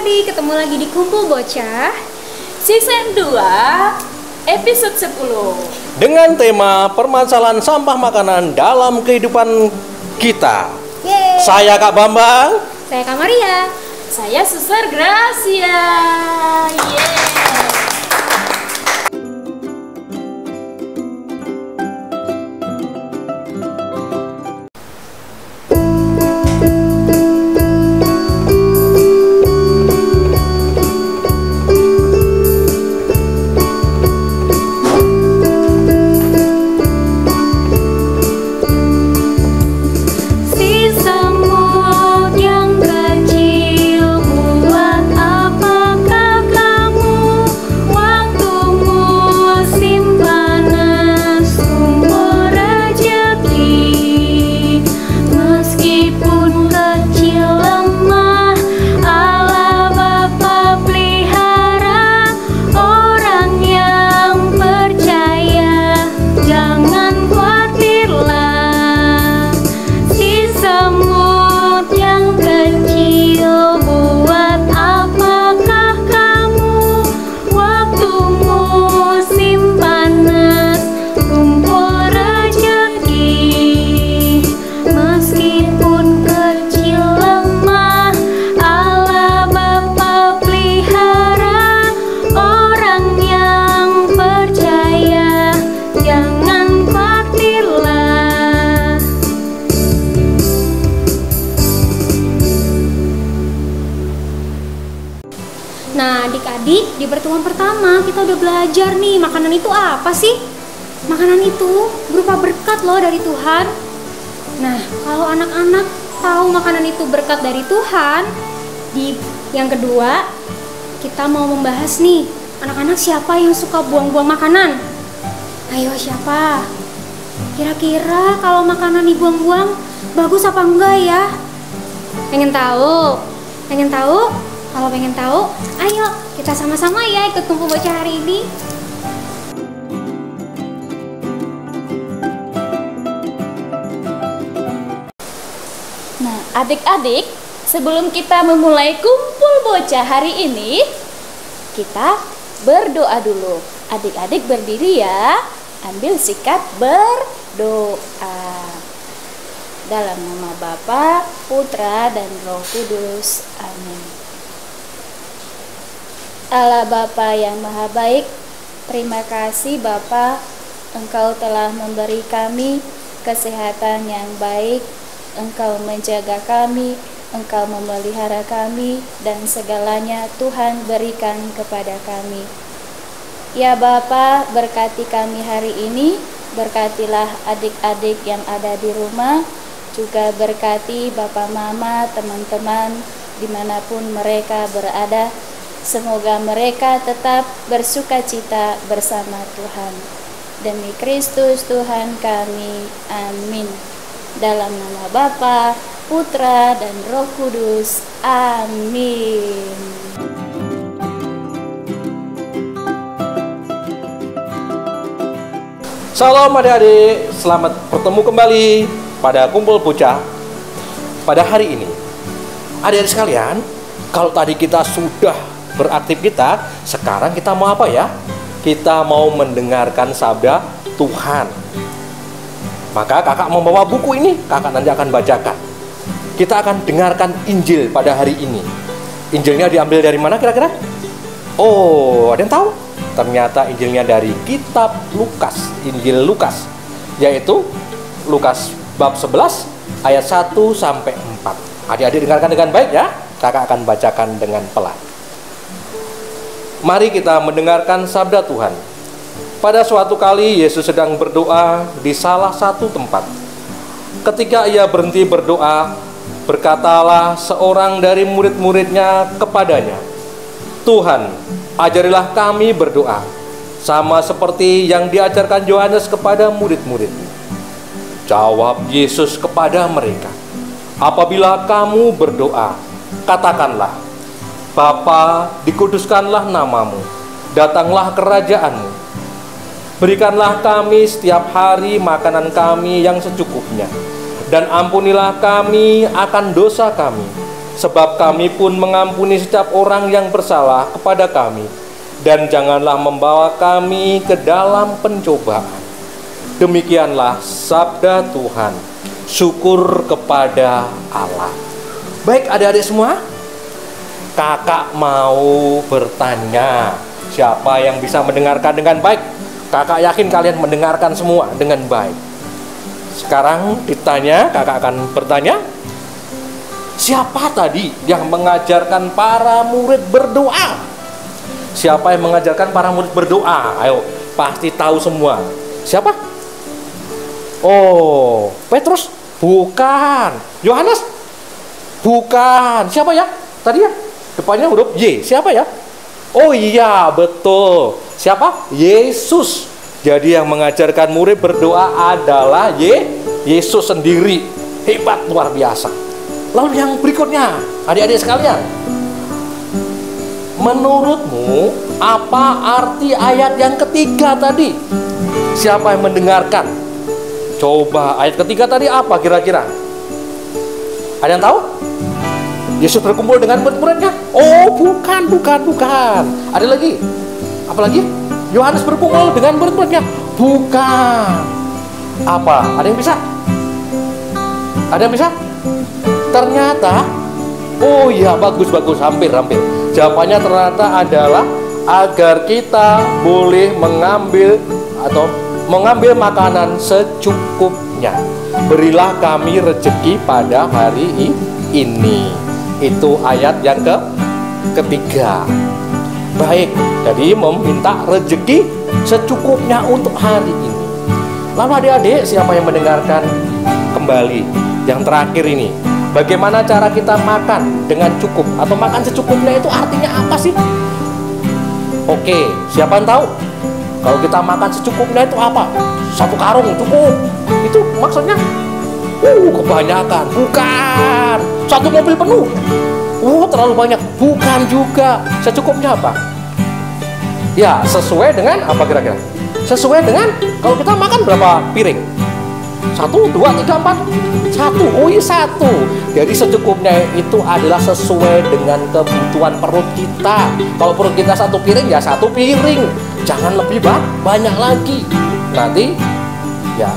adik-adik, ketemu lagi di Kumpul Bocah Season 2 Episode 10 dengan tema permasalahan sampah makanan dalam kehidupan kita. Yeay. Saya Kak Bambang. Saya Kak Maria. Saya Suster Gracia. Yeay. Nah adik-adik, di pertemuan pertama kita udah belajar nih makanan itu apa sih? Makanan itu berupa berkat loh dari Tuhan. Nah kalau anak-anak tahu makanan itu berkat dari Tuhan, di yang kedua kita mau membahas nih, anak-anak siapa yang suka buang-buang makanan? Ayo siapa? Kira-kira kalau makanan dibuang-buang bagus apa enggak ya? Pengen tahu? Pengen tahu? Kalau pengen tahu, ayo kita sama-sama ya ikut Kumpul Bocah hari ini. Nah, adik-adik, sebelum kita memulai Kumpul Bocah hari ini, kita berdoa dulu. Adik-adik berdiri ya, ambil sikap berdoa. Dalam nama Bapa, Putra, dan Roh Kudus. Amin. Allah Bapa yang Maha Baik, terima kasih Bapa, Engkau telah memberi kami kesehatan yang baik, Engkau menjaga kami, Engkau memelihara kami, dan segalanya Tuhan berikan kepada kami. Ya Bapa, berkati kami hari ini, berkatilah adik-adik yang ada di rumah, juga berkati Bapak Mama, teman-teman, dimanapun mereka berada. Semoga mereka tetap bersukacita bersama Tuhan. Demi Kristus Tuhan kami, amin. Dalam nama Bapa, Putra, dan Roh Kudus, amin. Salam adik-adik, selamat bertemu kembali pada Kumpul Bocah pada hari ini. Adik-adik sekalian, kalau tadi kita sudah beraktivitas, sekarang kita mau apa ya? Kita mau mendengarkan sabda Tuhan. Maka kakak membawa buku ini, kakak nanti akan bacakan. Kita akan dengarkan Injil pada hari ini. Injilnya diambil dari mana kira-kira? Oh, ada yang tahu? Ternyata Injilnya dari kitab Lukas, Injil Lukas, yaitu Lukas bab 11 ayat 1 sampai 4. Adik-adik dengarkan dengan baik ya. Kakak akan bacakan dengan pelan. Mari kita mendengarkan sabda Tuhan. Pada suatu kali Yesus sedang berdoa di salah satu tempat. Ketika ia berhenti berdoa, berkatalah seorang dari murid-muridnya kepadanya, "Tuhan, ajarilah kami berdoa, sama seperti yang diajarkan Yohanes kepada murid-muridnya." Jawab Yesus kepada mereka, "Apabila kamu berdoa, katakanlah, Bapa, dikuduskanlah namamu, datanglah kerajaanmu. Berikanlah kami setiap hari makanan kami yang secukupnya, dan ampunilah kami akan dosa kami, sebab kami pun mengampuni setiap orang yang bersalah kepada kami, dan janganlah membawa kami ke dalam pencobaan. Demikianlah sabda Tuhan. Syukur kepada Allah. Baik adik-adik semua, kakak mau bertanya, siapa yang bisa mendengarkan dengan baik? Kakak yakin kalian mendengarkan semua dengan baik. Sekarang ditanya, kakak akan bertanya, siapa tadi yang mengajarkan para murid berdoa? Siapa yang mengajarkan para murid berdoa? Ayo, pasti tahu semua. Siapa? Oh, Petrus? Bukan. Yohanes? Bukan. Siapa ya? Tadi ya? Depannya huruf Y. Siapa ya? Oh iya, betul. Siapa? Yesus. Jadi yang mengajarkan murid berdoa adalah Yesus sendiri. Hebat, luar biasa. Lalu yang berikutnya, adik-adik sekalian, menurutmu apa arti ayat yang ketiga tadi? Siapa yang mendengarkan? Coba ayat ketiga tadi apa kira-kira? Ada yang tahu? Yesus berkumpul dengan murid-muridnya? Oh, bukan. Ada lagi? Apa lagi? Yohanes berkumpul dengan murid-muridnya? Bukan. Apa? Ada yang bisa? Ada yang bisa? Ternyata, oh iya, bagus, hampir. Jawabannya ternyata adalah agar kita boleh mengambil makanan secukupnya. Berilah kami rezeki pada hari ini. Itu ayat yang ketiga. Baik, jadi meminta rezeki secukupnya untuk hari ini. Lalu adik-adik, siapa yang mendengarkan kembali yang terakhir ini? Bagaimana cara kita makan dengan cukup atau makan secukupnya itu artinya apa sih? Oke, siapa yang tahu? Kalau kita makan secukupnya itu apa? 1 karung cukup. Itu maksudnya kebanyakan. Bukan. 1 mobil penuh. Terlalu banyak. Bukan juga. Secukupnya apa? Ya, sesuai dengan apa kira-kira? Sesuai dengan kalau kita makan berapa piring? 1, 2, 3, 4. 1. Oh iya, 1. Jadi secukupnya itu adalah sesuai dengan kebutuhan perut kita. Kalau perut kita 1 piring, ya 1 piring. Jangan lebih banyak lagi. Nanti ya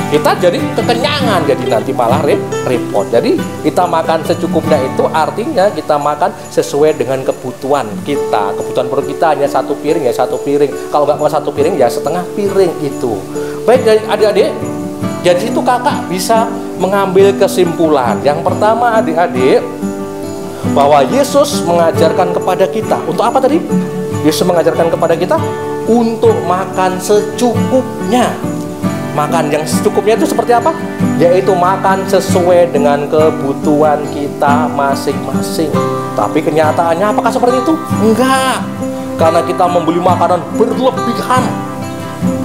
kita jadi kekenyangan, jadi nanti malah repot. Jadi kita makan secukupnya itu artinya kita makan sesuai dengan kebutuhan kita. Kebutuhan perut kita hanya 1 piring, ya 1 piring. Kalau nggak mau 1 piring, ya setengah piring itu. Baik, dari adik-adik, jadi itu kakak bisa mengambil kesimpulan. Yang pertama adik-adik, bahwa Yesus mengajarkan kepada kita untuk apa tadi? Yesus mengajarkan kepada kita untuk makan secukupnya. Makan yang secukupnya itu seperti apa? Yaitu makan sesuai dengan kebutuhan kita masing-masing. Tapi kenyataannya apakah seperti itu? Enggak. Karena kita membeli makanan berlebihan.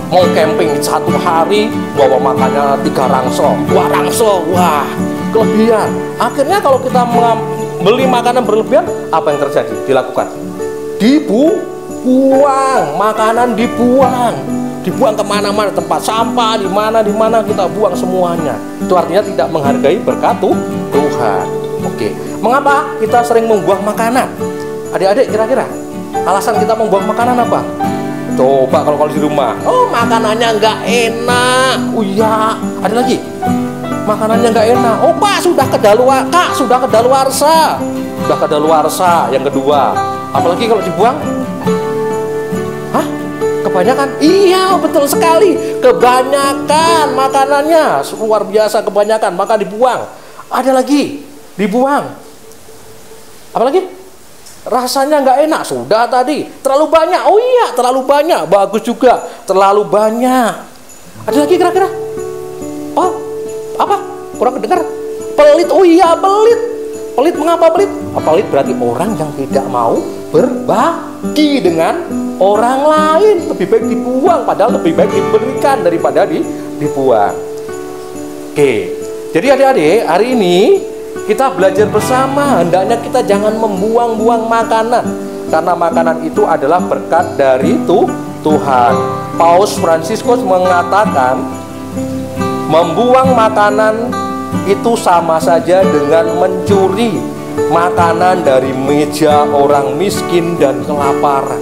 Mau camping 1 hari, bawa makannya 3 rangsel, 2 rangsel, wah, kelebihan. Akhirnya kalau kita beli makanan berlebihan, apa yang terjadi? Dilakukan? Dibuang, makanan dibuang kemana-mana, tempat sampah, di mana kita buang semuanya. Itu artinya tidak menghargai berkat Tuhan. Oke, mengapa kita sering membuang makanan? Adik-adik, kira-kira alasan kita membuang makanan apa? Coba kalau di rumah, makanannya nggak enak. Oh iya, ada lagi, makanannya nggak enak. Oh Pak, sudah kedaluarsa. Yang kedua, apalagi kalau dibuang? Kebanyakan? Iya, betul sekali. Kebanyakan makanannya, luar biasa kebanyakan, maka dibuang. Ada lagi, dibuang. Apalagi? Rasanya nggak enak. Sudah tadi. Terlalu banyak. Oh iya, terlalu banyak. Bagus juga. Terlalu banyak. Ada lagi kira-kira? Oh, apa? Kurang kedengar. Pelit. Oh iya, pelit. Pelit, mengapa pelit? Pelit berarti orang yang tidak mau berbagi dengan orang lain. Lebih baik dibuang, padahal lebih baik diberikan daripada dibuang. Oke, jadi adik-adik, hari ini kita belajar bersama. Hendaknya kita jangan membuang-buang makanan, karena makanan itu adalah berkat dari Tuhan. Paus Fransiskus mengatakan, membuang makanan itu sama saja dengan mencuri makanan dari meja orang miskin dan kelaparan.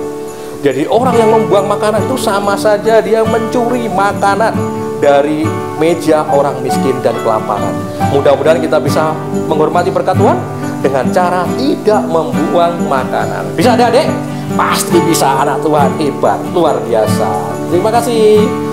Jadi orang yang membuang makanan itu sama saja dia mencuri makanan dari meja orang miskin dan kelaparan. Mudah-mudahan kita bisa menghormati berkat Tuhan dengan cara tidak membuang makanan. Bisa adik-adik? Pasti bisa, anak Tuhan hebat, luar biasa. Terima kasih.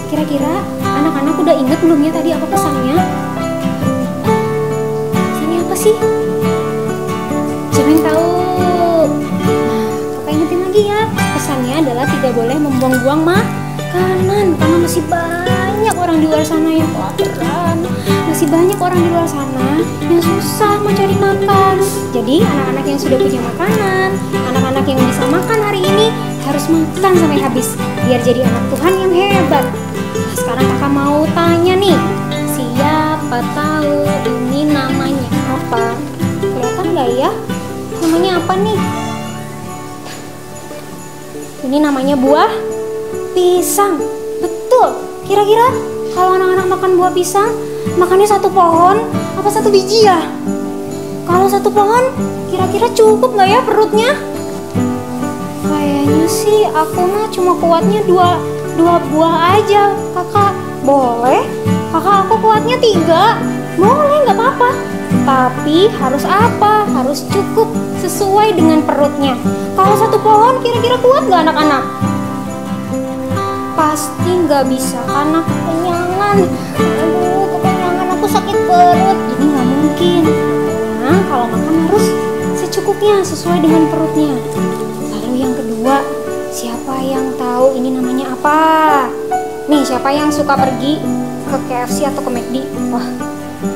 Kira-kira anak-anak udah inget belum ya tadi apa pesannya? Pesannya apa sih? Siapa yang tahu? Nah, kakak ingetin lagi ya. Pesannya adalah tidak boleh membuang-buang makanan, karena masih banyak orang di luar sana yang kelaparan. Masih banyak orang di luar sana yang susah mau cari makan. Jadi anak-anak yang sudah punya makanan, anak-anak yang bisa makan hari ini harus makan sampai habis biar jadi anak Tuhan yang hebat. Sekarang kakak mau tanya nih, siapa tahu ini namanya apa? Kelihatan nggak ya? Namanya apa nih? Ini namanya buah pisang. Betul. Kira-kira kalau anak-anak makan buah pisang, makannya satu pohon apa satu biji ya? Kalau satu pohon, kira-kira cukup nggak ya perutnya? Kayaknya sih aku mah cuma kuatnya dua buah aja. Kakak boleh? Kakak aku kuatnya 3. Boleh, nggak apa-apa. Tapi harus apa? Harus cukup sesuai dengan perutnya. Kalau satu pohon kira-kira kuat nggak anak-anak? Pasti nggak bisa karena kekenyangan. Aduh, kekenyangan, aku sakit perut. Jadi nggak mungkin. Nah, kalau makan harus secukupnya sesuai dengan perutnya. Lalu yang kedua, siapa yang tahu ini namanya apa? Nih, siapa yang suka pergi ke KFC atau ke McD? Wah,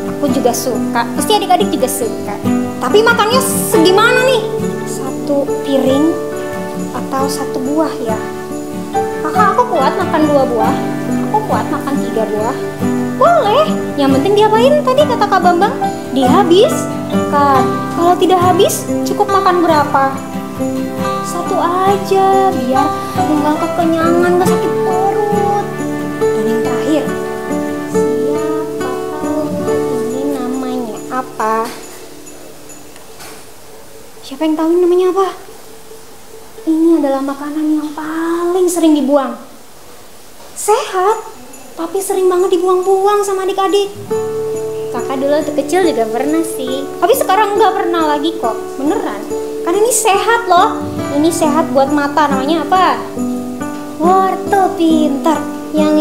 aku juga suka. Pasti adik-adik juga suka. Tapi makannya segimana nih? 1 piring atau 1 buah ya? Kakak aku kuat makan 2 buah. Aku kuat makan 3 buah. Boleh. Yang penting diapain tadi kata Kak Bambang? Dihabiskan. Kalau tidak habis, cukup makan berapa? 1 aja biar nggak kekenyangan, nggak sakit perut. Dan yang terakhir, siapa tahu ini namanya apa? Siapa yang tahu ini namanya apa? Ini adalah makanan yang paling sering dibuang. Sehat, tapi sering banget dibuang-buang sama adik-adik. Kakak dulu waktu kecil juga pernah sih, tapi sekarang nggak pernah lagi kok, beneran. Karena ini sehat loh. Ini sehat buat mata. Namanya apa? Wortel, pintar. Yang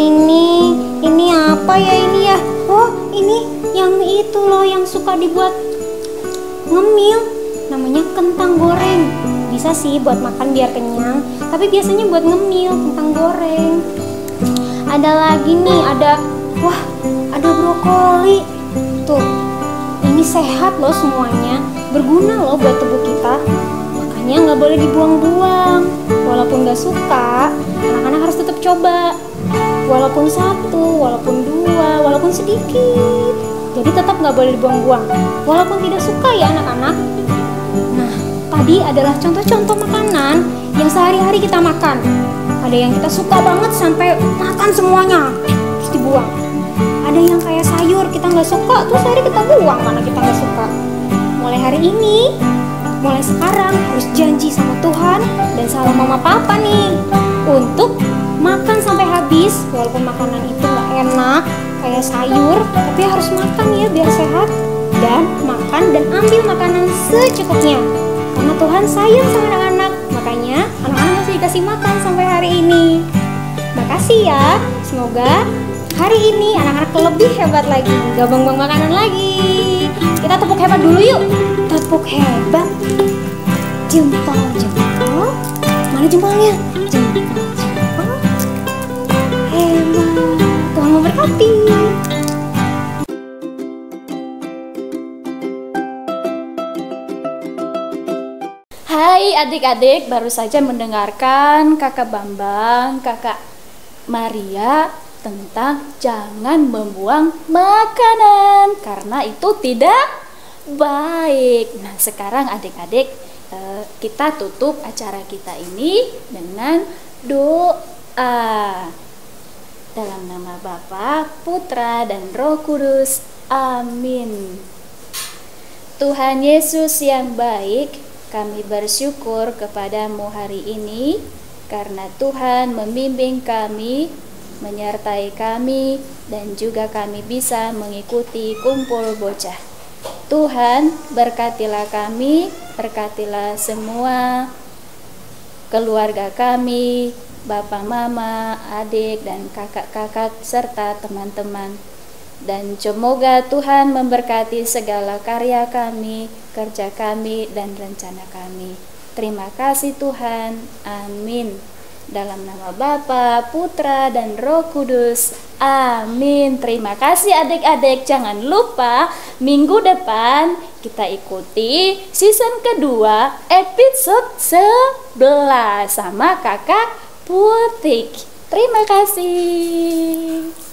ini apa ya ini ya? Oh, ini yang itu loh yang suka dibuat ngemil. Namanya kentang goreng. Bisa sih buat makan biar kenyang, tapi biasanya buat ngemil kentang goreng. Ada lagi nih, ada brokoli. Tuh, ini sehat loh semuanya, berguna loh buat tubuh kita. Makanya nggak boleh dibuang-buang. Walaupun nggak suka, anak-anak harus tetap coba. Walaupun 1, walaupun 2, walaupun sedikit. Jadi tetap nggak boleh dibuang-buang. Walaupun tidak suka ya anak-anak. Nah, tadi adalah contoh-contoh makanan yang sehari-hari kita makan. Ada yang kita suka banget sampai makan semuanya, terus dibuang. Ada ada yang kayak sayur kita nggak suka, terus akhirnya kita buang mana kita nggak suka. Mulai hari ini, mulai sekarang harus janji sama Tuhan dan sama mama papa nih untuk makan sampai habis, walaupun makanan itu nggak enak kayak sayur, tapi harus makan ya biar sehat. Dan makan dan ambil makanan secukupnya, karena Tuhan sayang sama anak-anak, makanya anak-anak masih dikasih makan sampai hari ini. Makasih ya, semoga hari ini anak-anak lebih hebat lagi, gak buang-buang makanan lagi. Kita tepuk hebat dulu yuk. Tepuk hebat. Jempol. Mana jempolnya? Jempol. Hebat. Tuhan memberkati. Hai adik-adik, baru saja mendengarkan Kakak Bambang, Kakak Maria tentang jangan membuang makanan karena itu tidak baik. Nah, sekarang adik-adik kita tutup acara kita ini dengan doa. Dalam nama Bapa, Putra, dan Roh Kudus. Amin. Tuhan Yesus yang baik, kami bersyukur kepadamu hari ini karena Tuhan membimbing kami, menyertai kami, dan juga kami bisa mengikuti kumpul bocah. Tuhan, berkatilah kami, berkatilah semua keluarga kami, bapak, mama, adik, dan kakak-kakak, serta teman-teman. Dan semoga Tuhan memberkati segala karya kami, kerja kami, dan rencana kami. Terima kasih Tuhan. Amin. Dalam nama Bapa, Putra, dan Roh Kudus. Amin. Terima kasih adik-adik. Jangan lupa minggu depan kita ikuti season kedua episode 11 sama Kakak Putih. Terima kasih.